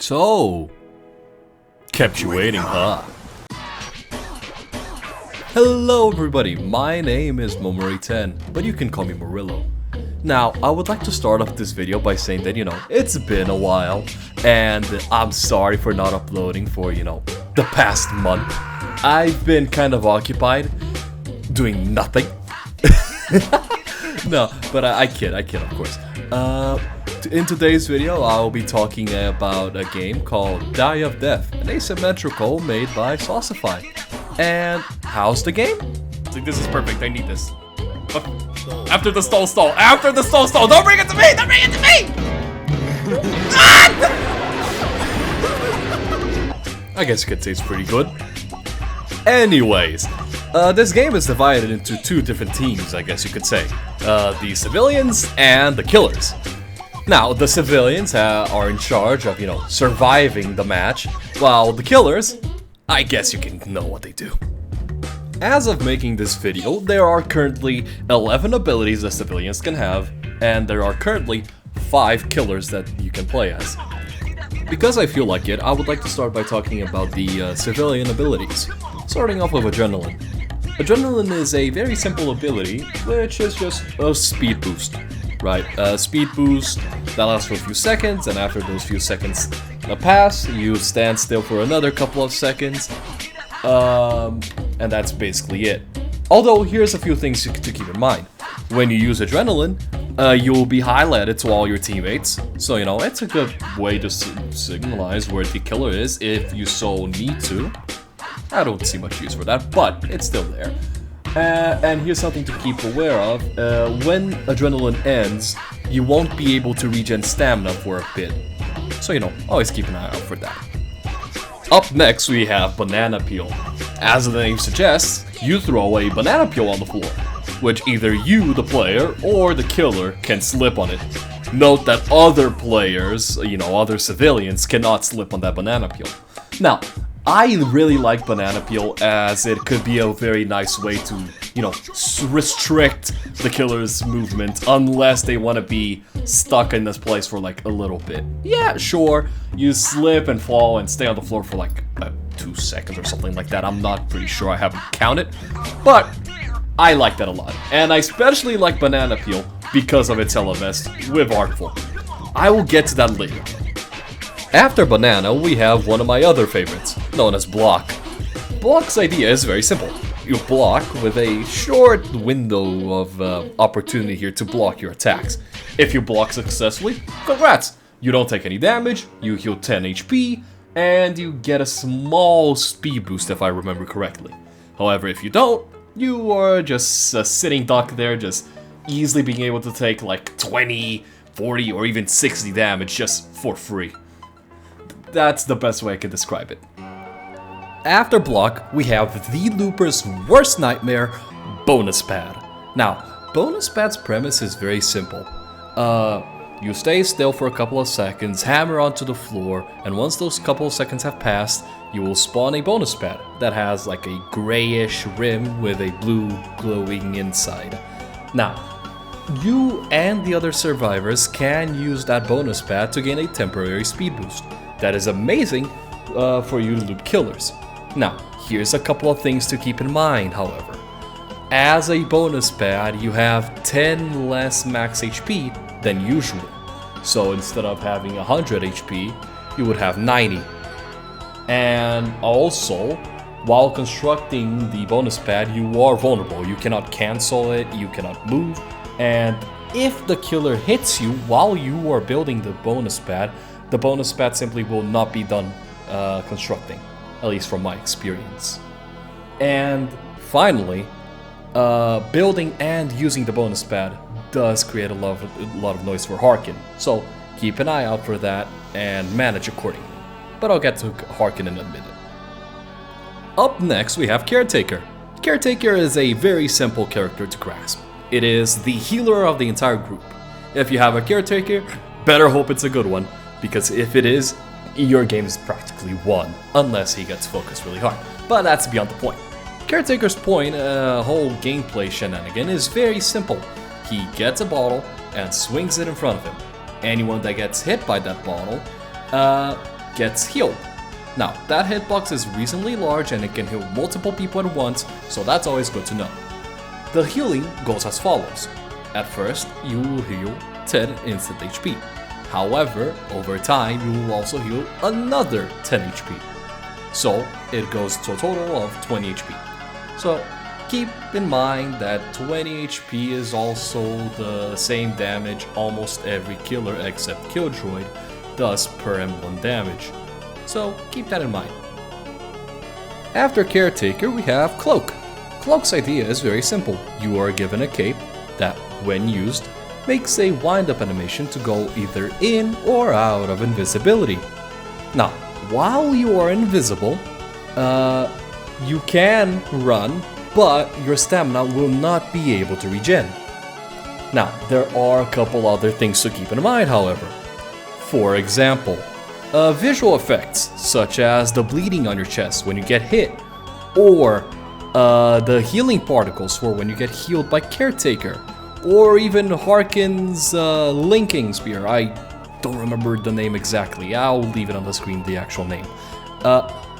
So, kept you waiting, huh? Hello everybody, my name is Momori10, but you can call me Murillo. Now, I would like to start off this video by saying that, it's been a while, and I'm sorry for not uploading for, the past month. I've been kind of occupied, doing nothing. No, but I kid, of course. In today's video, I'll be talking about a game called Die of Death, an asymmetrical made by Saucify. And how's the game? It's like, this is perfect, I need this. After the stall, don't bring it to me, I guess you could say it's pretty good. Anyways, this game is divided into two different teams, I guess you could say. The civilians and the killers. Now, the civilians are in charge of, surviving the match, while the killers, I guess you can know what they do. As of making this video, there are currently 11 abilities that civilians can have, and there are currently 5 killers that you can play as. Because I feel like it, I would like to start by talking about the civilian abilities, starting off with Adrenaline. Adrenaline is a very simple ability, which is just a speed boost. Right, speed boost that lasts for a few seconds, and after those few seconds pass, you stand still for another couple of seconds, and that's basically it. Although, here's a few things to keep in mind. When you use Adrenaline, you'll be highlighted to all your teammates, so it's a good way to signalize where the killer is if you so need to. I don't see much use for that, but it's still there. And here's something to keep aware of. When Adrenaline ends, you won't be able to regen stamina for a bit. So, always keep an eye out for that. Up next, we have Banana Peel. As the name suggests, you throw a banana peel on the floor, which either you, the player, or the killer can slip on it. Note that other players, other civilians, cannot slip on that banana peel. Now, I really like Banana Peel as it could be a very nice way to, restrict the killer's movement unless they want to be stuck in this place for like a little bit. Yeah, sure, you slip and fall and stay on the floor for like 2 seconds or something like that. I'm not pretty sure, I haven't counted, but I like that a lot. And I especially like Banana Peel because of its LMS with Artful. I will get to that later. After Banana, we have one of my other favorites, known as Block. Block's idea is very simple. You block with a short window of opportunity here to block your attacks. If you block successfully, congrats! You don't take any damage, you heal 10 HP, and you get a small speed boost if I remember correctly. However, if you don't, you are just a sitting duck there, just easily being able to take like 20, 40, or even 60 damage just for free. That's the best way I can describe it. After Block, we have the Looper's worst nightmare, Bonus Pad. Now, Bonus Pad's premise is very simple. You stay still for a couple of seconds, hammer onto the floor, and once those couple of seconds have passed, you will spawn a Bonus Pad that has like a grayish rim with a blue glowing inside. Now, you and the other survivors can use that Bonus Pad to gain a temporary speed boost. That is amazing for you to loop killers. Now, here's a couple of things to keep in mind, however. As a bonus pad, you have 10 less max HP than usual. So instead of having 100 HP, you would have 90. And also, while constructing the bonus pad, you are vulnerable. You cannot cancel it, you cannot move, and if the killer hits you while you are building the bonus pad simply will not be done constructing, at least from my experience. And finally, building and using the bonus pad does create a lot of noise for Harkin, so keep an eye out for that and manage accordingly. But I'll get to Harkin in a minute. Up next, we have Caretaker. Caretaker is a very simple character to grasp. It is the healer of the entire group. If you have a Caretaker, better hope it's a good one, because if it is, your game is practically won, unless he gets focused really hard. But that's beyond the point. Caretaker's point, whole gameplay shenanigan, is very simple. He gets a bottle and swings it in front of him. Anyone that gets hit by that bottle gets healed. Now, that hitbox is reasonably large and it can heal multiple people at once, so that's always good to know. The healing goes as follows. At first, you will heal 10 instant HP. However, over time, you will also heal another 10 HP. So, it goes to a total of 20 HP. So, keep in mind that 20 HP is also the same damage almost every killer except Killjoy does per M1 damage. So, keep that in mind. After Caretaker, we have Cloak. Cloak's idea is very simple. You are given a cape that, when used, makes a wind-up animation to go either in or out of invisibility. Now, while you are invisible, you can run, but your stamina will not be able to regen. Now, there are a couple other things to keep in mind, however. For example, visual effects, such as the bleeding on your chest when you get hit, or the healing particles for when you get healed by Caretaker, or even Harkin's linking spear. I don't remember the name exactly, I'll leave it on the screen, the actual name.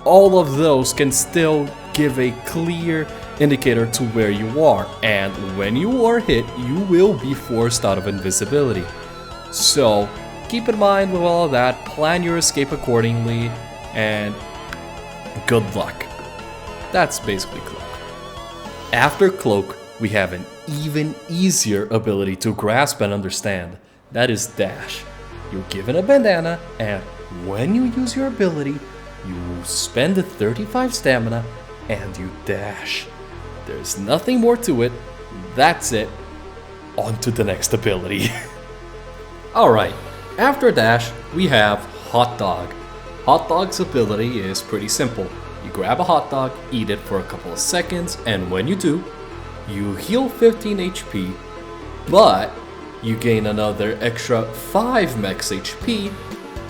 All of those can still give a clear indicator to where you are, and when you are hit, you will be forced out of invisibility. So, keep in mind with all of that, plan your escape accordingly, and good luck. That's basically Cloak. After Cloak, we have an even easier ability to grasp and understand. That is Dash. You're given a bandana, and when you use your ability, you spend the 35 stamina and you dash. There's nothing more to it. That's it. On to the next ability. Alright, after Dash, we have Hot Dog. Hot Dog's ability is pretty simple. You grab a hot dog, eat it for a couple of seconds, and when you do, you heal 15 HP, but you gain another extra 5 max HP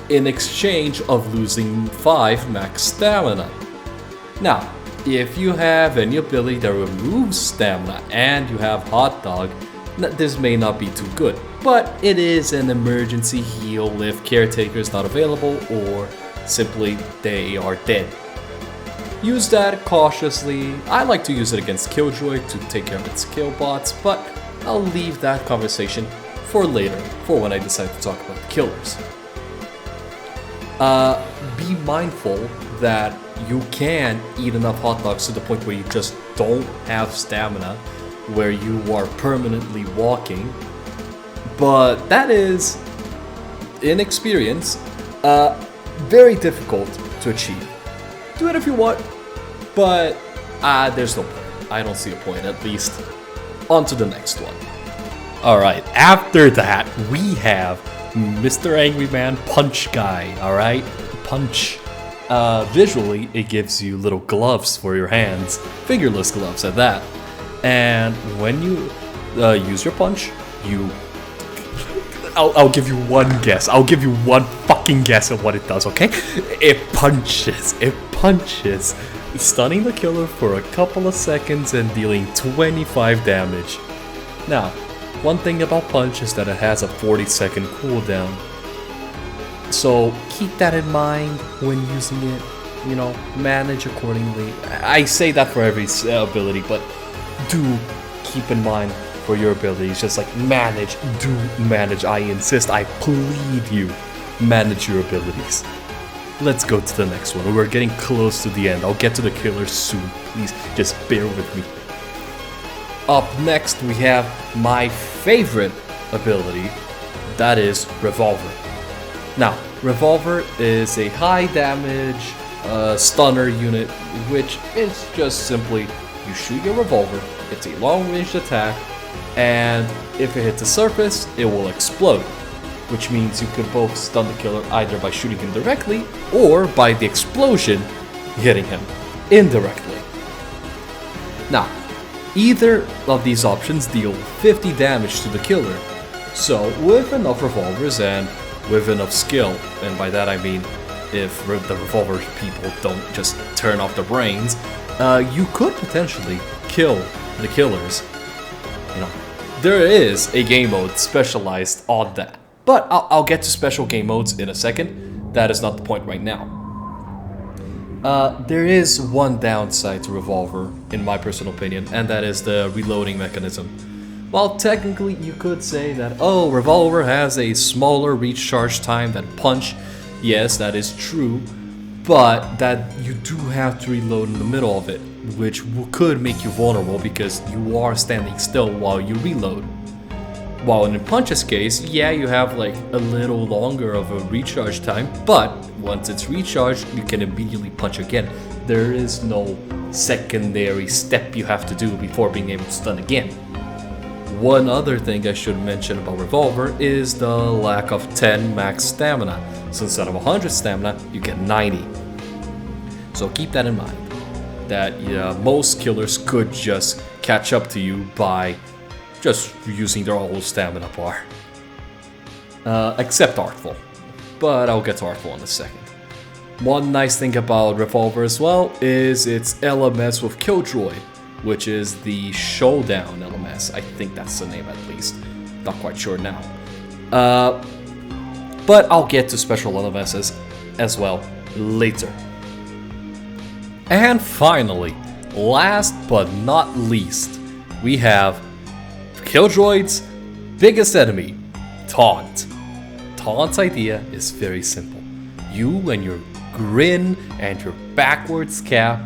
in exchange of losing 5 max stamina. Now, if you have any ability that removes stamina and you have Hot Dog, this may not be too good, but it is an emergency heal if Caretaker is not available or simply they are dead. Use that cautiously. I like to use it against Killjoy to take care of its kill bots, but I'll leave that conversation for later, for when I decide to talk about the killers. Be mindful that you can eat enough hot dogs to the point where you just don't have stamina, where you are permanently walking, but that is, in experience, very difficult to achieve. Do it if you want, but there's no point. I don't see a point, at least. On to the next one. Alright, after that, we have Mr. Angry Man Punch Guy, alright? Punch. Visually, it gives you little gloves for your hands, fingerless gloves at that. And when you use your punch, you... I'll give you one guess. I'll give you one fucking guess at what it does, okay? It punches, stunning the killer for a couple of seconds and dealing 25 damage. Now, one thing about Punch is that it has a 40-second cooldown. So keep that in mind when using it, you know, manage accordingly. I say that for every ability, but do keep in mind for your abilities, just like manage, I insist, I plead you, manage your abilities. Let's go to the next one. We're getting close to the end. I'll get to the killers soon. Please, just bear with me. Up next, we have my favorite ability. That is Revolver. Now, Revolver is a high damage stunner unit, which is just simply you shoot your revolver, it's a long range attack, and if it hits the surface, it will explode. Which means you could both stun the killer either by shooting him directly or by the explosion hitting him indirectly. Now, either of these options deal 50 damage to the killer, so with enough revolvers and with enough skill, and by that I mean if the revolver people don't just turn off their brains, you could potentially kill the killers. You know, there is a game mode specialized on that. But I'll get to special game modes in a second. that is not the point right now. There is one downside to Revolver, in my personal opinion, and that is the reloading mechanism. While technically you could say that, oh, Revolver has a smaller recharge time than Punch, yes, that is true, but that you do have to reload in the middle of it, which could make you vulnerable because you are standing still while you reload. While in Punch's case, yeah, you have like a little longer of a recharge time, but once it's recharged, you can immediately punch again. There is no secondary step you have to do before being able to stun again. One other thing I should mention about Revolver is the lack of 10 max stamina. So instead of 100 stamina, you get 90. So keep that in mind, that most killers could just catch up to you by just using their whole stamina bar. Except Artful, but I'll get to Artful in a second. One nice thing about Revolver as well is its LMS with Killjoy, which is the Showdown LMS. I think that's the name at least. Not quite sure now. But I'll get to special LMSs as well later. And finally, last but not least, we have Killjoy's biggest enemy, Taunt. Taunt's idea is very simple. You and your grin and your backwards cap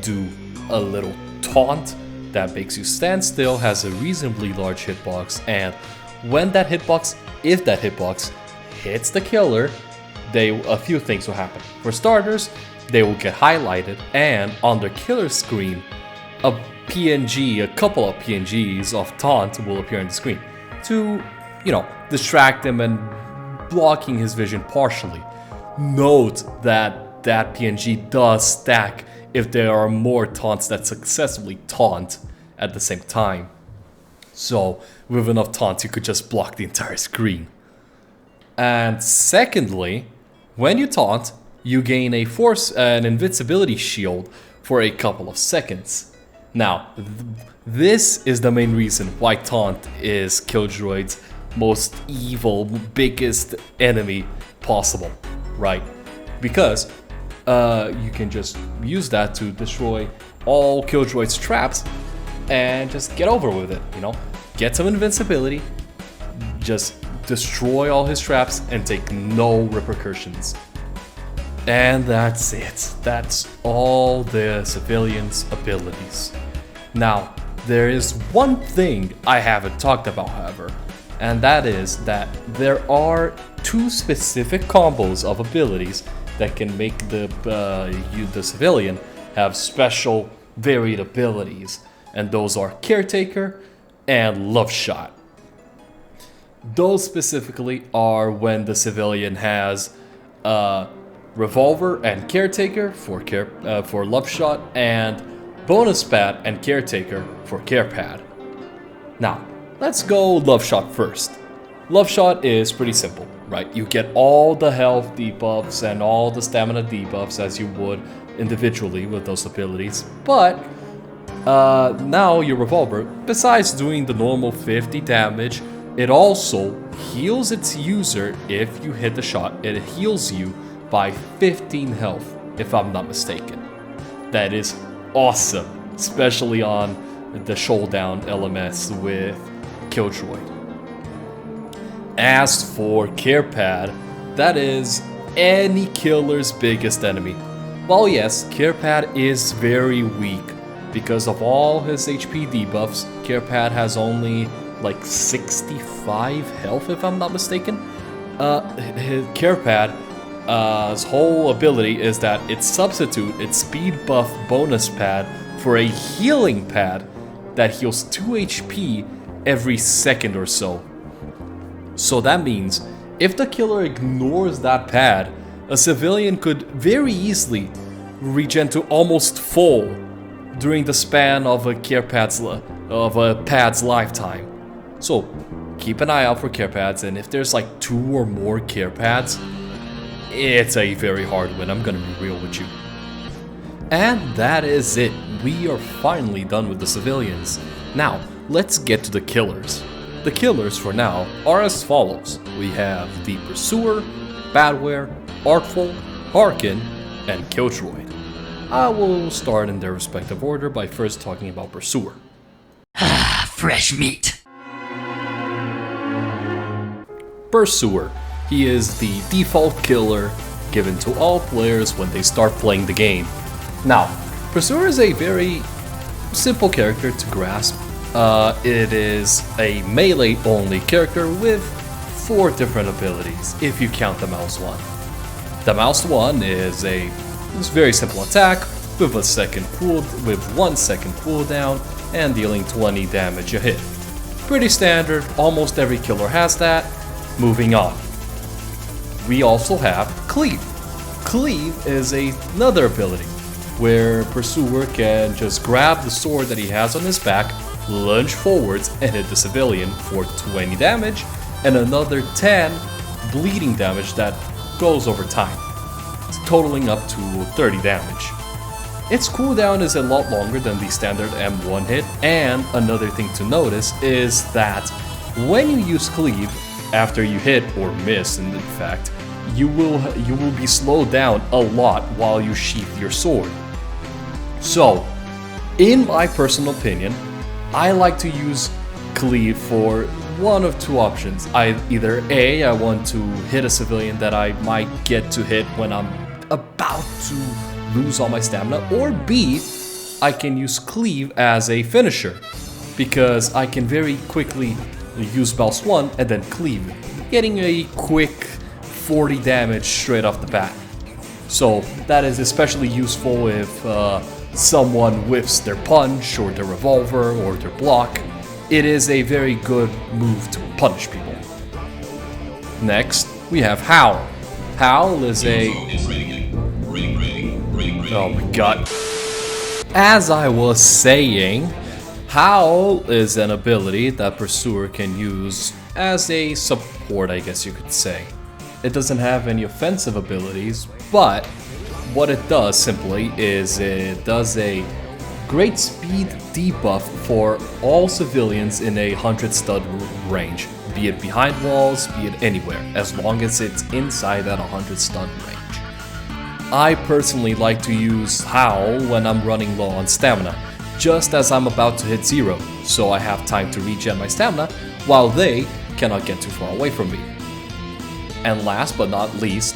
do a little taunt that makes you stand still, has a reasonably large hitbox, and when that hitbox, if that hitbox hits the killer, a few things will happen. For starters, they will get highlighted, and on the killer screen, a couple of PNGs of taunt will appear on the screen to, distract him and blocking his vision partially. Note that PNG does stack if there are more taunts that successfully taunt at the same time. So with enough taunts, you could just block the entire screen. And secondly, when you taunt, you gain an invincibility shield for a couple of seconds. Now, this is the main reason why Taunt is Killjoy's most evil, biggest enemy possible, right? Because you can just use that to destroy all Killjoy's traps and just get over with it, Get some invincibility, just destroy all his traps and take no repercussions. And that's it. That's all the civilians' abilities. Now, there is one thing I haven't talked about, however, and that is that there are two specific combos of abilities that can make the civilian have special varied abilities, and those are Caretaker and Love Shot. Those specifically are when the civilian has Revolver and Caretaker for Love Shot, and Bonus Pad and Caretaker for Care Pad. Now, let's go Love Shot first. Love Shot is pretty simple, right? You get all the health debuffs and all the stamina debuffs as you would individually with those abilities, but now your Revolver, besides doing the normal 50 damage, it also heals its user if you hit the shot. It heals you by 15 health, if I'm not mistaken. That is awesome, especially on the Showdown LMS with Killjoy. As for Care Pad, that is any killer's biggest enemy. While yes, Care Pad is very weak because of all his HP debuffs, Care Pad has only like 65 health, if I'm not mistaken. His Care Pad's whole ability is that it substitutes its speed buff bonus pad for a healing pad that heals 2 HP every second or so. So that means if the killer ignores that pad, a civilian could very easily regen to almost full during the span of a pad's lifetime. So keep an eye out for Care Pads, and if there's like 2 or more Care Pads, it's a very hard win, I'm gonna be real with you. And that is it. We are finally done with the civilians. Now, let's get to the killers. The killers for now are as follows. We have the Pursuer, Badware, Artful, Harkin, and Killtroid. I will start in their respective order by first talking about Pursuer. Fresh meat. Pursuer. He is the default killer given to all players when they start playing the game. Now, Pursuer is a very simple character to grasp. It is a melee-only character with 4 different abilities, if you count the mouse one. The mouse one is a very simple attack with 1 second cooldown and dealing 20 damage a hit. Pretty standard, almost every killer has that. Moving on. We also have Cleave. Cleave is another ability where Pursuer can just grab the sword that he has on his back, lunge forwards and hit the civilian for 20 damage and another 10 bleeding damage that goes over time, totaling up to 30 damage. Its cooldown is a lot longer than the standard M1 hit, and another thing to notice is that when you use Cleave, after you hit or miss in fact, you will be slowed down a lot while you sheath your sword. So, in my personal opinion, I like to use Cleave for one of 2 options. Either A, I want to hit a civilian that I might get to hit when I'm about to lose all my stamina, or B, I can use Cleave as a finisher, because I can very quickly use Mouse 1 and then Cleave, getting a quick 40 damage straight off the bat. So that is especially useful if someone whiffs their punch or their revolver or their block. It is a very good move to punish people. Next, we have Howl. Howl is a... Oh my god. As I was saying, Howl is an ability that Pursuer can use as a support, I guess you could say. It doesn't have any offensive abilities, but what it does simply is it does a great speed debuff for all civilians in a 100 stud range, be it behind walls, be it anywhere, as long as it's inside that 100 stud range. I personally like to use Howl when I'm running low on stamina, just as I'm about to hit 0, so I have time to regen my stamina while they cannot get too far away from me. And last but not least,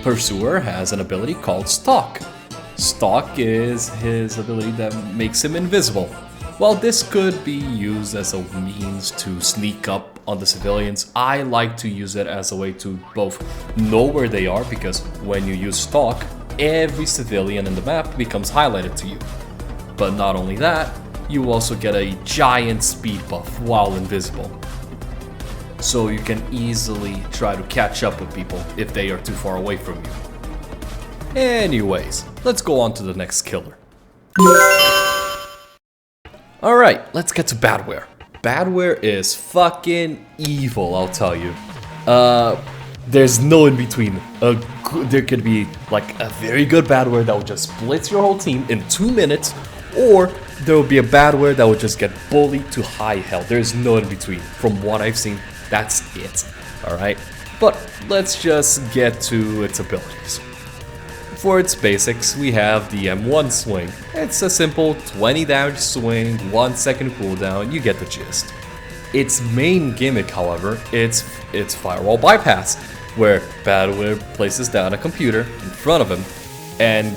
Pursuer has an ability called Stalk. Stalk is his ability that makes him invisible. While this could be used as a means to sneak up on the civilians, I like to use it as a way to both know where they are, because when you use Stalk, every civilian in the map becomes highlighted to you. But not only that, you also get a giant speed buff while invisible. So you can easily try to catch up with people if they are too far away from you. Anyways, let's go on to the next killer. Alright, let's get to Badware. Badware is fucking evil, I'll tell you. There's no in between. There could be like a very good Badware that will just blitz your whole team in 2 minutes, or there will be a Badware that will just get bullied to high hell. There's no in between. From what I've seen, that's it. Alright? But let's just get to its abilities. For its basics, we have the M1 swing. It's a simple 20 damage swing, 1 second cooldown, you get the gist. Its main gimmick, however, it's firewall bypass, where Badware places down a computer in front of him, and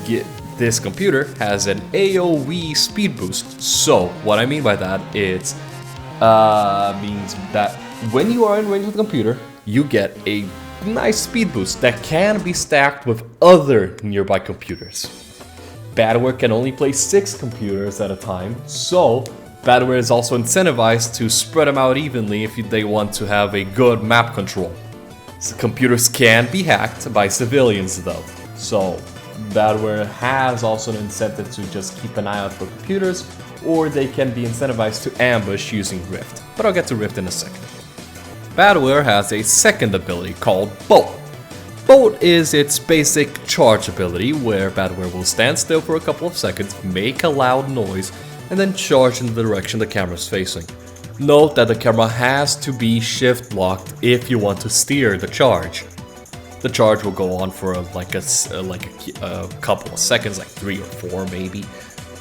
this computer has an AoE speed boost. So, what I mean by that, it means that when you are in range with the computer, you get a nice speed boost that can be stacked with other nearby computers. Badware can only play 6 computers at a time, so Badware is also incentivized to spread them out evenly if they want to have a good map control. So computers can be hacked by civilians though, so Badware has also an incentive to just keep an eye out for computers, or they can be incentivized to ambush using Rift, but I'll get to Rift in a second. Badware has a second ability called Bolt. Bolt is its basic charge ability, where Badware will stand still for a couple of seconds, make a loud noise, and then charge in the direction the camera is facing. Note that the camera has to be shift locked if you want to steer the charge. The charge will go on for like a couple of seconds, like 3 or 4 maybe.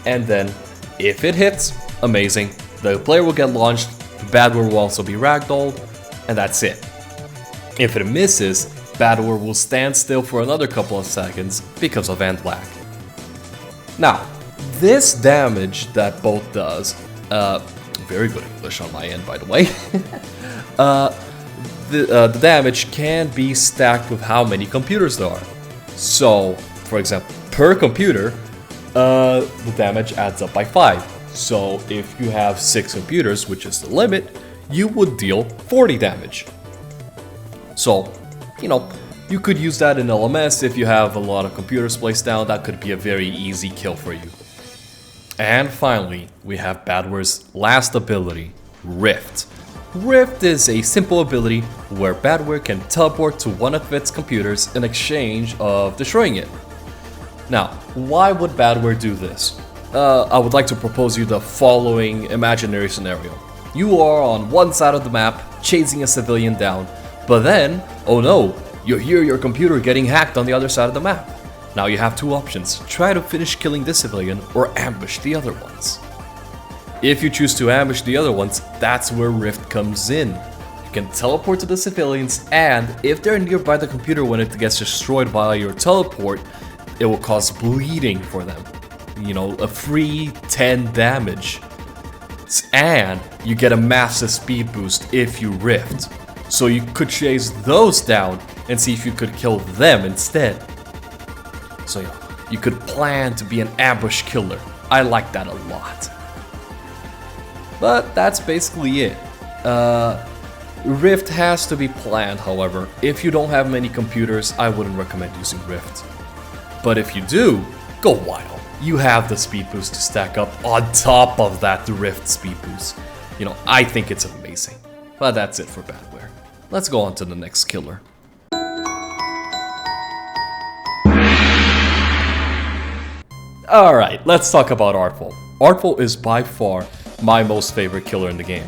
And then, if it hits, amazing. The player will get launched, the badware will also be ragdolled, and that's it. If it misses, badware will stand still for another couple of seconds because of end lag. Now, this damage that bolt does, very good English on my end by the way, the damage can be stacked with how many computers there are. So, for example, per computer, the damage adds up by 5. So if you have 6 computers, which is the limit, you would deal 40 damage. So, you know, you could use that in LMS if you have a lot of computers placed down. That could be a very easy kill for you. And finally, we have badware's last ability, Rift. Rift is a simple ability where badware can teleport to one of its computers in exchange of destroying it. Now, why would badware do this? I would like to propose you the following imaginary scenario. You are on one side of the map, chasing a civilian down, but then, oh no, you hear your computer getting hacked on the other side of the map. Now you have 2 options, try to finish killing this civilian or ambush the other ones. If you choose to ambush the other ones, that's where Rift comes in. You can teleport to the civilians, and if they're nearby the computer when it gets destroyed by your teleport, it will cause bleeding for them. You know, a free 10 damage. And you get a massive speed boost if you Rift. So you could chase those down and see if you could kill them instead. So yeah, you could plan to be an ambush killer. I like that a lot. But that's basically it. Rift has to be planned, however. If you don't have many computers, I wouldn't recommend using Rift. But if you do, go wild. You have the speed boost to stack up on top of that Rift speed boost. You know, I think it's amazing. But that's it for badware. Let's go on to the next killer. Alright, let's talk about Artful. Artful is by far my most favorite killer in the game.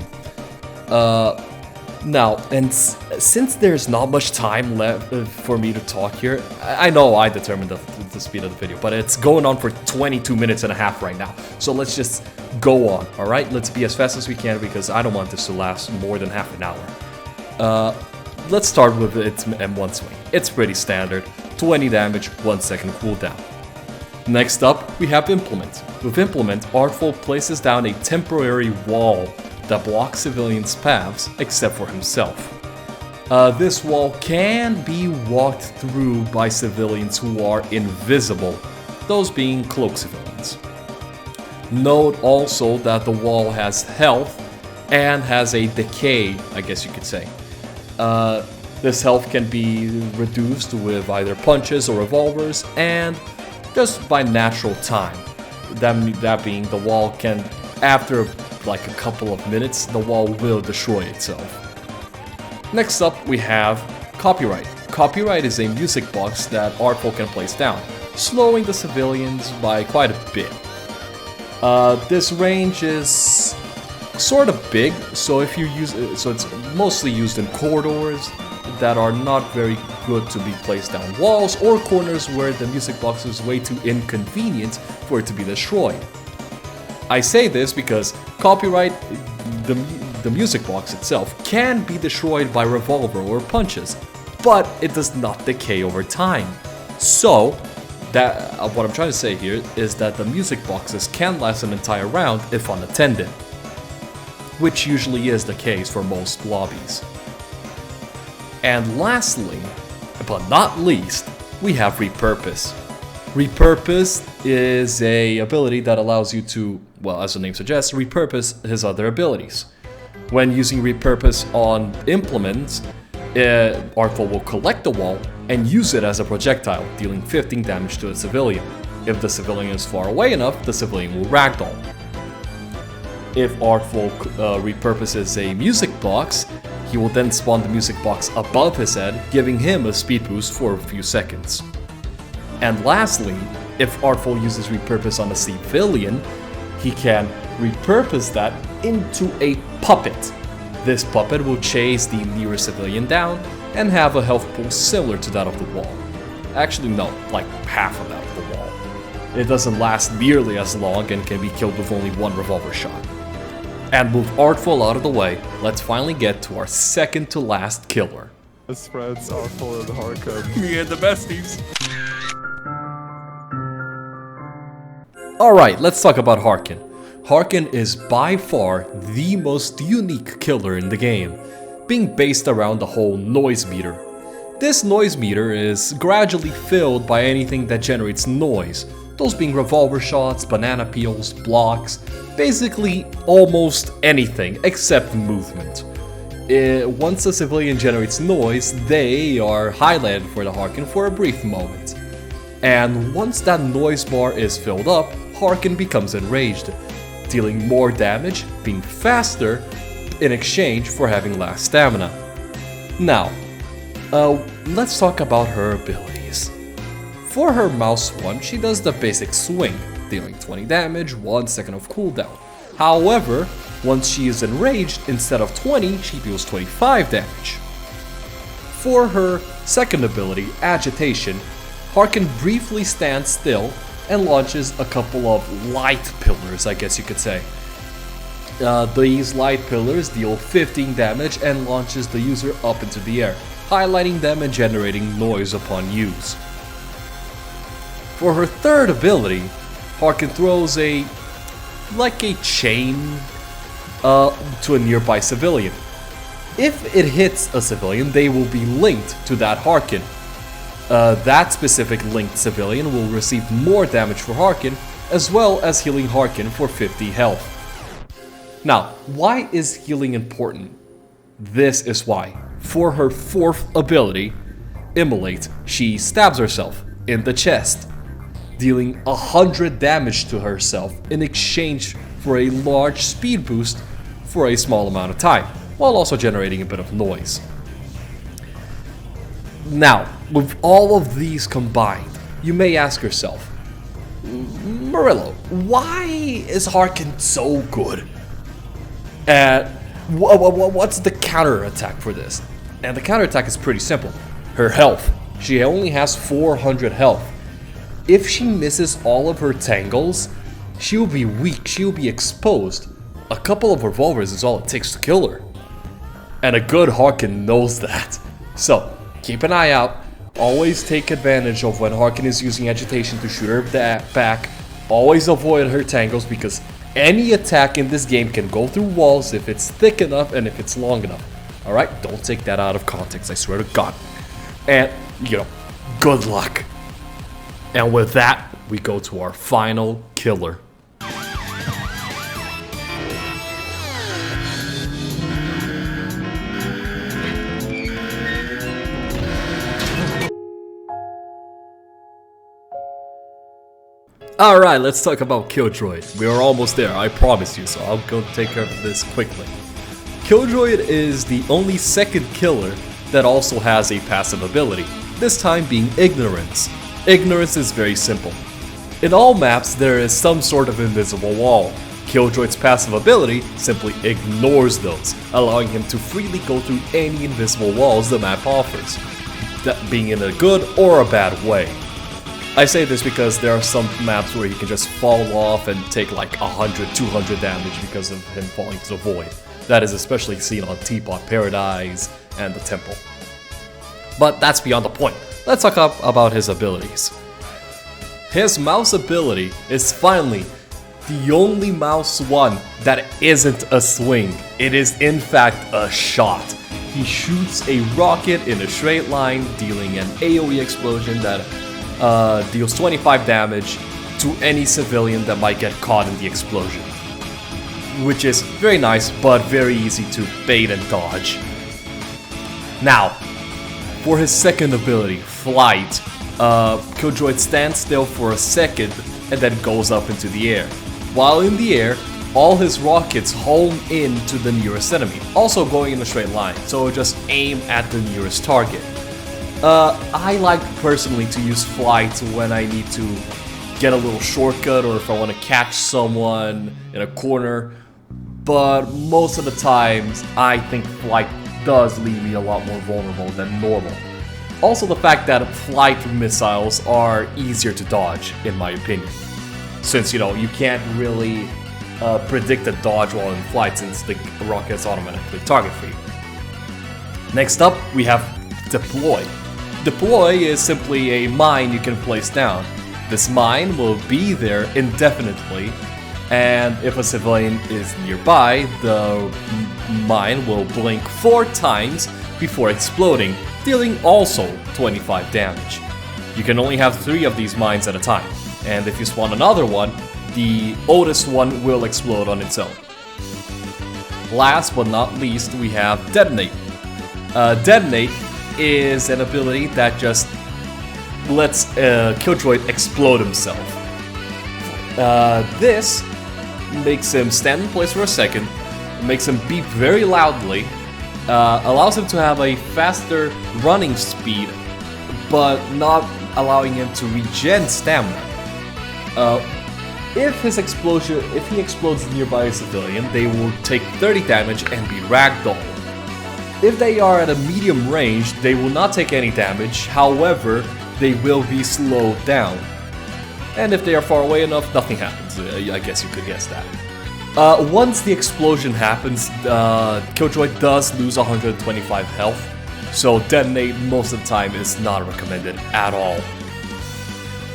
Now, and since there's not much time left for me to talk here, I know I determined the speed of the video, but it's going on for 22 minutes and a half right now. So let's just go on, alright? Let's be as fast as we can because I don't want this to last more than half an hour. Let's start with its M1 swing. It's pretty standard, 20 damage, 1 second cooldown. Next up, we have Implement. With Implement, Artful places down a temporary wall that blocks civilians' paths, except for himself. This wall can be walked through by civilians who are invisible, those being cloaked civilians. Note also that the wall has health and has a decay, I guess you could say. This health can be reduced with either punches or revolvers, and just by natural time. That being, the wall can, after like a couple of minutes, the wall will destroy itself. Next up, we have Copyright. Copyright is a music box that Artful can place down, slowing the civilians by quite a bit. This range is sort of big, so if you use it, so it's mostly used in corridors that are not very good to be placed down walls or corners where the music box is way too inconvenient for it to be destroyed. I say this because Copyright, the music box itself, can be destroyed by revolver or punches, but it does not decay over time. So, that what I'm trying to say here is that the music boxes can last an entire round if unattended, which usually is the case for most lobbies. And lastly, but not least, we have Repurpose. Repurpose is a ability that allows you to, well, as the name suggests, repurpose his other abilities. When using Repurpose on Implements, Artful will collect the wall and use it as a projectile, dealing 15 damage to a civilian. If the civilian is far away enough, the civilian will ragdoll. If Artful repurposes a music box, he will then spawn the music box above his head, giving him a speed boost for a few seconds. And lastly, if Artful uses Repurpose on a civilian, he can repurpose that into a puppet. This puppet will chase the nearest civilian down, and have a health pool similar to that of the wall. Actually no, like half of that of the wall. It doesn't last nearly as long and can be killed with only one revolver shot. And with Artful out of the way, let's finally get to our second to last killer. The spreads Artful and Hark. Me and the besties. Alright, let's talk about Harkin. Harkin is by far the most unique killer in the game, being based around the whole noise meter. This noise meter is gradually filled by anything that generates noise, those being revolver shots, banana peels, blocks, basically almost anything except movement. Once a civilian generates noise, they are highlighted for the Harkin for a brief moment. And once that noise bar is filled up, Harkin becomes enraged, dealing more damage, being faster, in exchange for having less stamina. Now, let's talk about her abilities. For her mouse 1, she does the basic swing, dealing 20 damage, 1 second of cooldown. However, once she is enraged, instead of 20, she deals 25 damage. For her second ability, Agitation, Harkin briefly stands still and launches a couple of light pillars, I guess you could say. These light pillars deal 15 damage and launches the user up into the air, highlighting them and generating noise upon use. For her third ability, Harkin throws a chain to a nearby civilian. If it hits a civilian, they will be linked to that Harkin. That specific linked civilian will receive more damage for Harkin, as well as healing Harkin for 50 health. Now, why is healing important? This is why. For her fourth ability, Immolate, she stabs herself in the chest, dealing 100 damage to herself in exchange for a large speed boost for a small amount of time, while also generating a bit of noise. Now, with all of these combined, you may ask yourself, Murillo, why is Harkin so good? What's the counterattack for this? And the counterattack is pretty simple. Her health. She only has 400 health. If she misses all of her tangles, she will be weak, she will be exposed. A couple of revolvers is all it takes to kill her. And a good Harkin knows that. So, keep an eye out. Always take advantage of when Harkin is using Agitation to shoot her back. Always avoid her tangles because any attack in this game can go through walls if it's thick enough and if it's long enough. Alright, don't take that out of context, I swear to God. And, good luck. And with that, we go to our final killer. Alright, let's talk about Killjoy. We are almost there, I promise you, so I'll go take care of this quickly. Killjoy is the only second killer that also has a passive ability, this time being Ignorance. Ignorance is very simple. In all maps, there is some sort of invisible wall. Killjoy's passive ability simply ignores those, allowing him to freely go through any invisible walls the map offers, that being in a good or a bad way. I say this because there are some maps where he can just fall off and take like 100, 200 damage because of him falling to the void. That is especially seen on TEAPOT Paradise and the Temple. But that's beyond the point. Let's talk about his abilities. His mouse ability is finally the only mouse one that isn't a swing. It is in fact a shot. He shoots a rocket in a straight line, dealing an AoE explosion that deals 25 damage to any civilian that might get caught in the explosion. Which is very nice, but very easy to bait and dodge. Now, for his second ability, Flight, Killjoy stands still for a second and then goes up into the air. While in the air, all his rockets home in to the nearest enemy, also going in a straight line, so just aim at the nearest target. I like personally to use Flight when I need to get a little shortcut or if I want to catch someone in a corner, but most of the times I think Flight does leave me a lot more vulnerable than normal. Also the fact that flight missiles are easier to dodge, in my opinion. Since, you can't really predict a dodge while in flight since the rockets automatically target for you. Next up, we have Deploy. Deploy is simply a mine you can place down. This mine will be there indefinitely, and if a civilian is nearby, the mine will blink 4 times before exploding, dealing also 25 damage. You can only have 3 of these mines at a time, and if you spawn another one, the oldest one will explode on its own. Last but not least, we have Detonate. Detonate is an ability that just lets Killjoy explode himself. This makes him stand in place for a second, makes him beep very loudly, allows him to have a faster running speed, but not allowing him to regen stamina. If he explodes nearby a civilian, they will take 30 damage and be ragdolled. If they are at a medium range, they will not take any damage, however, they will be slowed down. And if they are far away enough, nothing happens. I guess you could guess that. Once the explosion happens, Killjoy does lose 125 health, so Detonate most of the time is not recommended at all.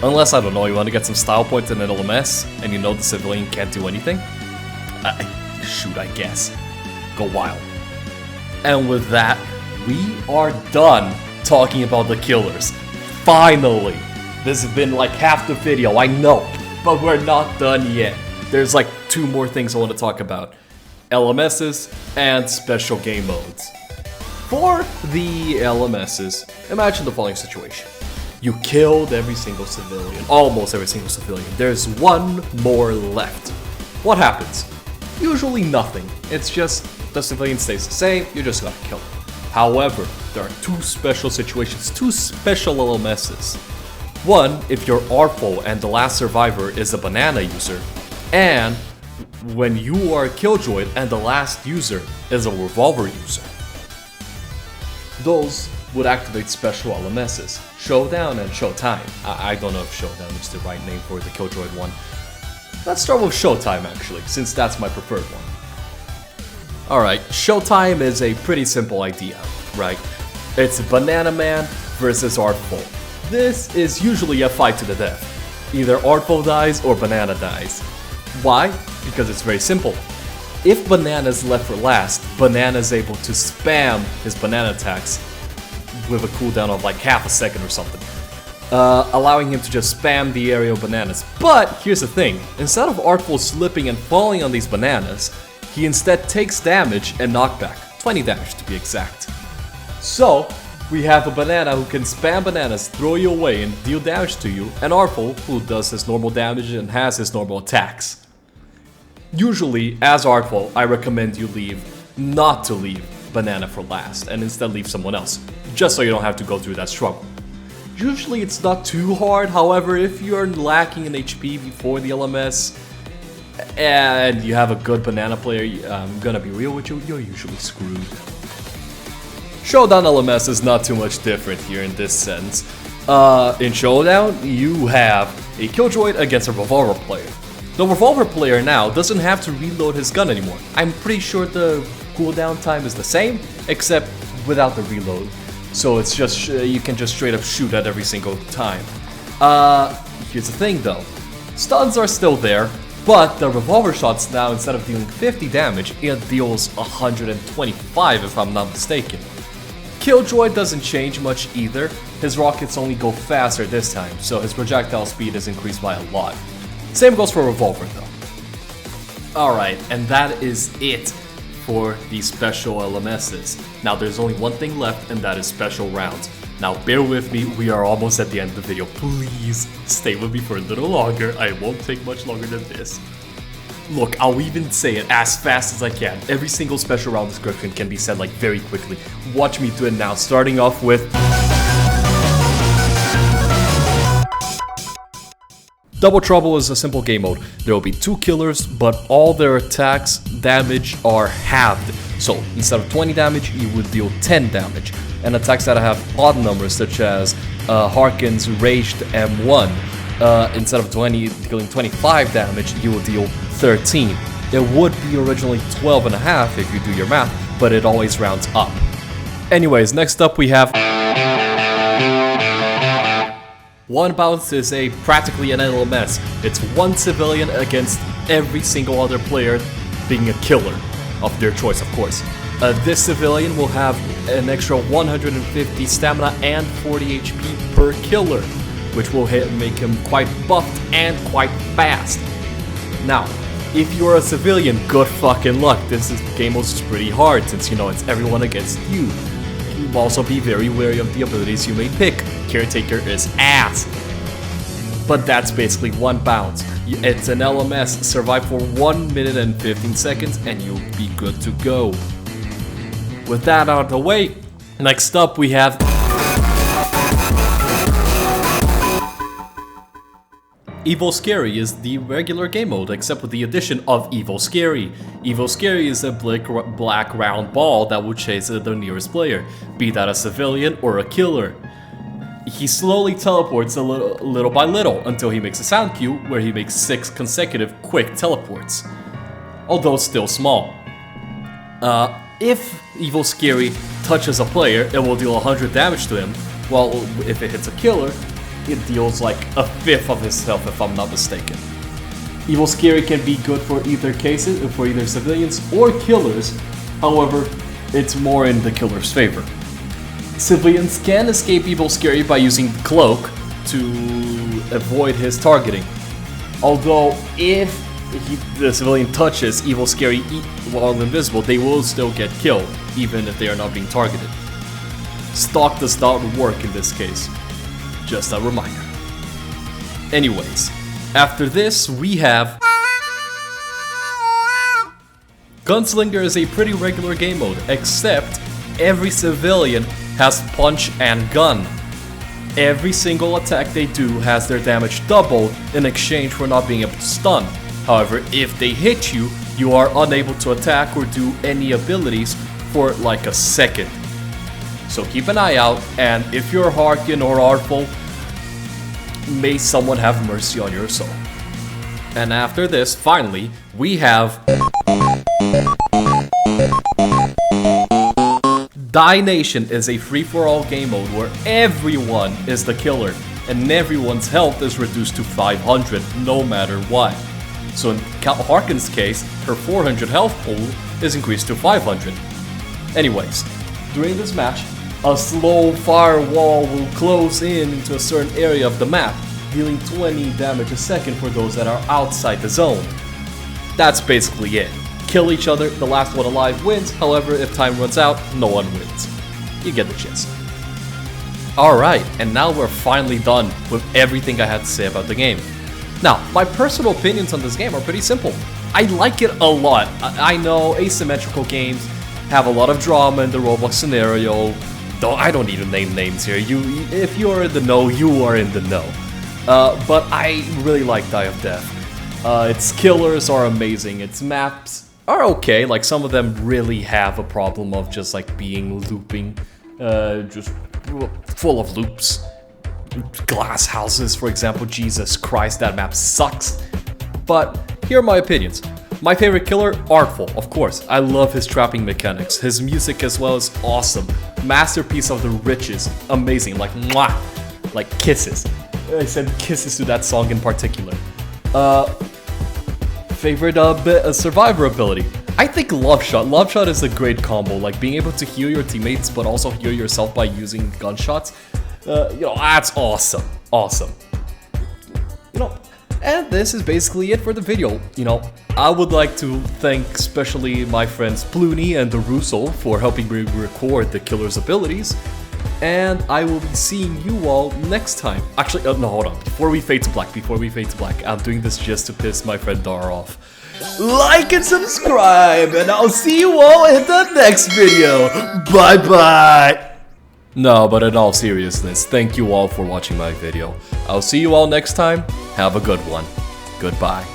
Unless, I don't know, you want to get some style points in an LMS, and you know the civilian can't do anything? Shoot, I guess. Go wild. And with that, we are done talking about the killers. Finally! This has been like half the video, I know, but we're not done yet. There's like 2 more things I want to talk about. LMSs and special game modes. For the LMSs, imagine the following situation. You killed every single civilian, almost every single civilian. There's 1 more left. What happens? Usually nothing. It's just the civilian stays the same, you just gotta kill him. However, there are 2 special situations, 2 special LMSs. One, if you're Artful and the last survivor is a banana user, and when you are Killjoy and the last user is a revolver user. Those would activate special LMSs, Showdown and Showtime. I don't know if Showdown is the right name for the Killjoy one. Let's start with Showtime actually, since that's my preferred one. Alright, Showtime is a pretty simple idea, right? It's Banana Man versus Artful. This is usually a fight to the death. Either Artful dies or Banana dies. Why? Because it's very simple. If Banana is left for last, Banana is able to spam his banana attacks with a cooldown of like half a second or something, allowing him to just spam the area of bananas. But here's the thing, instead of Artful slipping and falling on these bananas, he instead takes damage and knockback, 20 damage to be exact. So, we have a Banana who can spam bananas, throw you away and deal damage to you, and Artful who does his normal damage and has his normal attacks. Usually, as Artful, I recommend you not to leave Banana for last, and instead leave someone else, just so you don't have to go through that struggle. Usually it's not too hard, however, if you're lacking in HP before the LMS, and you have a good banana player, I'm gonna be real with you, you're usually screwed. Showdown LMS is not too much different here in this sense. In Showdown, you have a Killjoy against a Revolver player. The Revolver player now doesn't have to reload his gun anymore. I'm pretty sure the cooldown time is the same, except without the reload. So it's just, you can just straight up shoot at every single time. Here's the thing though. Stuns are still there, but the revolver shots now, instead of dealing 50 damage, it deals 125 if I'm not mistaken. Killjoy doesn't change much either. His rockets only go faster this time, so his projectile speed is increased by a lot. Same goes for Revolver though. Alright, and that is it for the special LMSs. Now there's only one thing left, and that is special rounds. Now bear with me, we are almost at the end of the video. Please stay with me for a little longer. I won't take much longer than this. Look, I'll even say it as fast as I can. Every single special round description can be said like very quickly. Watch me do it now, starting off with Double Trouble is a simple game mode. There will be 2 killers, but all their attacks damage are halved. So instead of 20 damage, you would deal 10 damage. And attacks that have odd numbers, such as Harkin's Raged M1, instead of dealing 25 damage, you will deal 13. It would be originally 12.5 if you do your math, but it always rounds up. Anyways, next up we have... One Bounce is practically an LMS. It's one civilian against every single other player being a killer, of their choice of course. This civilian will have an extra 150 stamina and 40 HP per killer, which will make him quite buffed and quite fast. Now, if you're a civilian, good fucking luck. This game mode is pretty hard since you know it's everyone against you. You'll also be very wary of the abilities you may pick. Caretaker is ass. But that's basically One Bounce. It's an LMS, survive for 1 minute and 15 seconds and you'll be good to go. With that out of the way, next up we have... Evil Scary is the regular game mode, except with the addition of Evil Scary. Evil Scary is a black round ball that will chase the nearest player, be that a civilian or a killer. He slowly teleports little by little until he makes a sound cue where he makes 6 consecutive quick teleports, although still small. If Evil Scary touches a player, it will deal 100 damage to him, while if it hits a killer, it deals like a fifth of his health if I'm not mistaken. Evil Scary can be good for either civilians or killers, however, it's more in the killer's favor. Civilians can escape Evil Scary by using the cloak to avoid his targeting. Although if the civilian touches Evil Scary while invisible, they will still get killed, even if they are not being targeted. Stalk does not work in this case. Just a reminder. Anyways, after this we have... Gunslinger is a pretty regular game mode, except every civilian has punch and gun. Every single attack they do has their damage doubled in exchange for not being able to stun. However, if they hit you, you are unable to attack or do any abilities for like a second. So keep an eye out, and if you're Harkin or Artful, may someone have mercy on your soul. And after this, finally, we have... Die Nation is a free-for-all game mode where everyone is the killer, and everyone's health is reduced to 500 no matter what. So in Harkin's case, her 400 health pool is increased to 500. Anyways, during this match, a slow firewall will close in into a certain area of the map, dealing 20 damage a second for those that are outside the zone. That's basically it. Kill each other, the last one alive wins, however if time runs out, no one wins. You get the gist. Alright, and now we're finally done with everything I had to say about the game. Now, my personal opinions on this game are pretty simple. I like it a lot. I know asymmetrical games have a lot of drama in the Roblox scenario. I don't need to name names here. If you're in the know, you are in the know. But I really like Die of Death. Its killers are amazing. Its maps are okay. Like some of them really have a problem of just like being looping, just full of loops. Glass houses, for example. Jesus Christ, that map sucks. But here are my opinions. My favorite killer, Artful, of course. I love his trapping mechanics. His music as well is awesome. Masterpiece of the riches. Amazing, like mwah, like kisses. I said kisses to that song in particular. Favorite survivor ability. I think Love Shot. Love Shot is a great combo, like being able to heal your teammates but also heal yourself by using gunshots. That's awesome. Awesome. And this is basically it for the video. I would like to thank especially my friends Plooney and the Russo for helping me record the killer's abilities. And I will be seeing you all next time. Actually, no, hold on. Before we fade to black, I'm doing this just to piss my friend Dar off. Like and subscribe, and I'll see you all in the next video. Bye bye. No, but in all seriousness, thank you all for watching my video. I'll see you all next time. Have a good one. Goodbye.